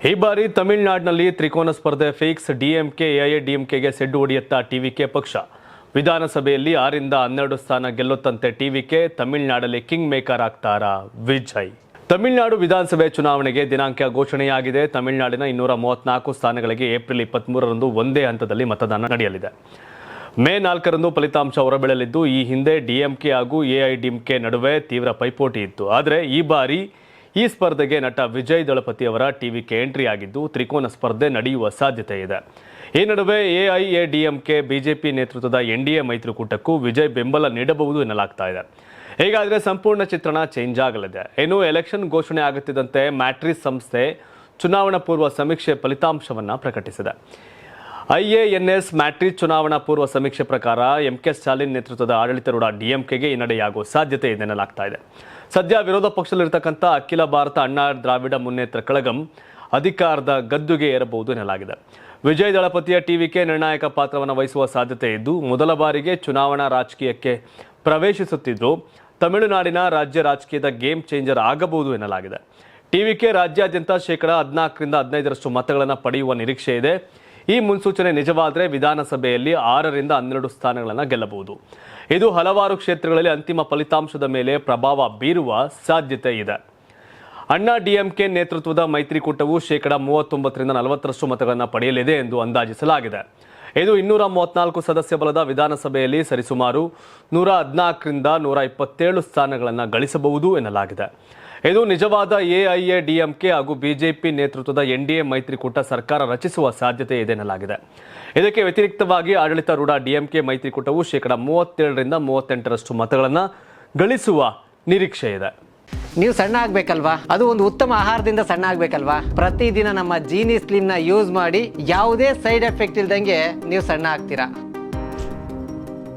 ಈ ಬಾರಿ ತಮಿಳುನಾಡಿನಲ್ಲಿ ತ್ರಿಕೋನ ಸ್ಪರ್ಧೆ ಫಿಕ್ಸ್. ಡಿಎಂಕೆ ಎಐಎಡಿಎಂಕೆಗೆ ಸೆಡ್ಡು ಹೊಡೆಯುತ್ತಾ ಟಿವಿಕೆ ಪಕ್ಷ. ವಿಧಾನಸಭೆಯಲ್ಲಿ 6ರಿಂದ 12 ಸ್ಥಾನ ಗೆಲ್ಲುತ್ತಂತೆ ಟಿವಿಕೆ. ತಮಿಳುನಾಡಲ್ಲಿ ಕಿಂಗ್ ಮೇಕರ್ ಆಗ್ತಾರಾ ವಿಜಯ್? ತಮಿಳುನಾಡು ವಿಧಾನಸಭೆ ಚುನಾವಣೆಗೆ ದಿನಾಂಕ ಘೋಷಣೆಯಾಗಿದೆ. ತಮಿಳುನಾಡಿನ 234 ಸ್ಥಾನಗಳಿಗೆ ಏಪ್ರಿಲ್ 23ರಂದು ಒಂದೇ ಹಂತದಲ್ಲಿ ಮತದಾನ ನಡೆಯಲಿದೆ. ಮೇ 4ರಂದು ಫಲಿತಾಂಶ ಹೊರಬೀಳಲಿದ್ದು, ಈ ಹಿಂದೆ ಡಿಎಂಕೆ ಹಾಗೂ ಎಐಎಡಿಎಂಕೆ ನಡುವೆ ತೀವ್ರ ಪೈಪೋಟಿ ಇತ್ತು. ಆದರೆ ಈ ಬಾರಿ ಈ ಸ್ಪರ್ಧೆಗೆ ನಟ ವಿಜಯ್ ದಳಪತಿ ಅವರ ಟಿವಿಕೆ ಎಂಟ್ರಿ ಆಗಿದ್ದು, ತ್ರಿಕೋನ ಸ್ಪರ್ಧೆ ನಡೆಯುವ ಸಾಧ್ಯತೆ ಇದೆ. ಈ ನಡುವೆ ಎಐಎಡಿಎಂಕೆ ಬಿಜೆಪಿ ನೇತೃತ್ವದ ಎನ್ಡಿಎ ಮೈತ್ರಿಕೂಟಕ್ಕೂ ವಿಜಯ್ ಬೆಂಬಲ ನೀಡಬಹುದು ಎನ್ನಲಾಗ್ತಾ ಇದೆ. ಹೀಗಾದರೆ ಸಂಪೂರ್ಣ ಚಿತ್ರಣ ಚೇಂಜ್ ಆಗಲಿದೆ. ಇನ್ನು ಎಲೆಕ್ಷನ್ ಘೋಷಣೆ ಆಗುತ್ತಿದ್ದಂತೆ ಮ್ಯಾಟ್ರಿಸ್ ಸಂಸ್ಥೆ ಚುನಾವಣಾ ಪೂರ್ವ ಸಮೀಕ್ಷೆ ಫಲಿತಾಂಶವನ್ನು ಪ್ರಕಟಿಸಿದೆ. ಐಎಎನ್ಎಸ್ ಮ್ಯಾಟ್ರಿಸ್ ಚುನಾವಣಾ ಪೂರ್ವ ಸಮೀಕ್ಷೆ ಪ್ರಕಾರ ಎಂಕೆ ಸ್ಟಾಲಿನ್ ನೇತೃತ್ವದ ಆಡಳಿತಾರೂಢ ಡಿಎಂಕೆಗೆ ಹಿನ್ನಡೆಯಾಗುವ ಸಾಧ್ಯತೆ ಇದೆ ಎನ್ನಲಾಗ್ತಾ ಇದೆ. ಸದ್ಯ ವಿರೋಧ ಪಕ್ಷದಲ್ಲಿರ್ತಕ್ಕಂಥ ಅಖಿಲ ಭಾರತ ಅಣ್ಣಾ ದ್ರಾವಿಡ ಮುನ್ನೇತ್ರ ಕಳಗಂ ಅಧಿಕಾರದ ಗದ್ದುಗೆ ಏರಬಹುದು ಎನ್ನಲಾಗಿದೆ. ವಿಜಯ್ ದಳಪತಿಯ ಟಿವಿಕೆ ನಿರ್ಣಾಯಕ ಪಾತ್ರವನ್ನು ವಹಿಸುವ ಸಾಧ್ಯತೆ ಇದ್ದು, ಮೊದಲ ಬಾರಿಗೆ ಚುನಾವಣಾ ರಾಜಕೀಯಕ್ಕೆ ಪ್ರವೇಶಿಸುತ್ತಿದ್ದು, ತಮಿಳುನಾಡಿನ ರಾಜ್ಯ ರಾಜಕೀಯದ ಗೇಮ್ ಚೇಂಜರ್ ಆಗಬಹುದು ಎನ್ನಲಾಗಿದೆ. ಟಿವಿಕೆ ರಾಜ್ಯಾದ್ಯಂತ 14% ರಿಂದ 15% ಮತಗಳನ್ನು ಪಡೆಯುವ ನಿರೀಕ್ಷೆ ಇದೆ. ಈ ಮುನ್ಸೂಚನೆ ನಿಜವಾದರೆ ವಿಧಾನಸಭೆಯಲ್ಲಿ 6ರಿಂದ 12 ಸ್ಥಾನಗಳನ್ನು ಗೆಲ್ಲಬಹುದು. ಇದು ಹಲವಾರು ಕ್ಷೇತ್ರಗಳಲ್ಲಿ ಅಂತಿಮ ಫಲಿತಾಂಶದ ಮೇಲೆ ಪ್ರಭಾವ ಬೀರುವ ಸಾಧ್ಯತೆ ಇದೆ. ಅಣ್ಣಾ ಡಿಎಂಕೆ ನೇತೃತ್ವದ ಮೈತ್ರಿಕೂಟವು 39% ರಿಂದ 40% ಮತಗಳನ್ನು ಪಡೆಯಲಿದೆ ಎಂದು ಅಂದಾಜಿಸಲಾಗಿದೆ. ಇದು 234 ಸದಸ್ಯ ಬಲದ ವಿಧಾನಸಭೆಯಲ್ಲಿ ಸರಿಸುಮಾರು 114 ರಿಂದ 127 ಸ್ಥಾನಗಳನ್ನು ಗಳಿಸಬಹುದು ಎನ್ನಲಾಗಿದೆ. ಇದು ನಿಜವಾದ ಎಐಎಡಿಎಂಕೆ ಹಾಗೂ ಬಿಜೆಪಿ ನೇತೃತ್ವದ ಎನ್ಡಿಎ ಮೈತ್ರಿಕೂಟ ಸರ್ಕಾರ ರಚಿಸುವ ಸಾಧ್ಯತೆ ಇದೆ ಎನ್ನಲಾಗಿದೆ. ಇದಕ್ಕೆ ವ್ಯತಿರಿಕ್ತವಾಗಿ ಆಡಳಿತಾರೂಢ ಡಿಎಂಕೆ ಮೈತ್ರಿಕೂಟವು 37% ರಿಂದ 38% ಮತಗಳನ್ನು ಗಳಿಸುವ ನಿರೀಕ್ಷೆ ಇದೆ. ನೀವು ಸಣ್ಣ ಆಗ್ಬೇಕಲ್ವಾ? ಅದು ಒಂದು ಉತ್ತಮ ಆಹಾರದಿಂದ ಸಣ್ಣ ಆಗ್ಬೇಕಲ್ವಾ? ಪ್ರತಿದಿನ ನಮ್ಮ ಜೀನಿ ಸ್ಲಿಮ್ನ ಯೂಸ್ ಮಾಡಿ ಯಾವುದೇ ಸೈಡ್ ಎಫೆಕ್ಟ್ ಇಲ್ದಂಗೆ ನೀವು ಸಣ್ಣ ಆಗ್ತೀರಾ.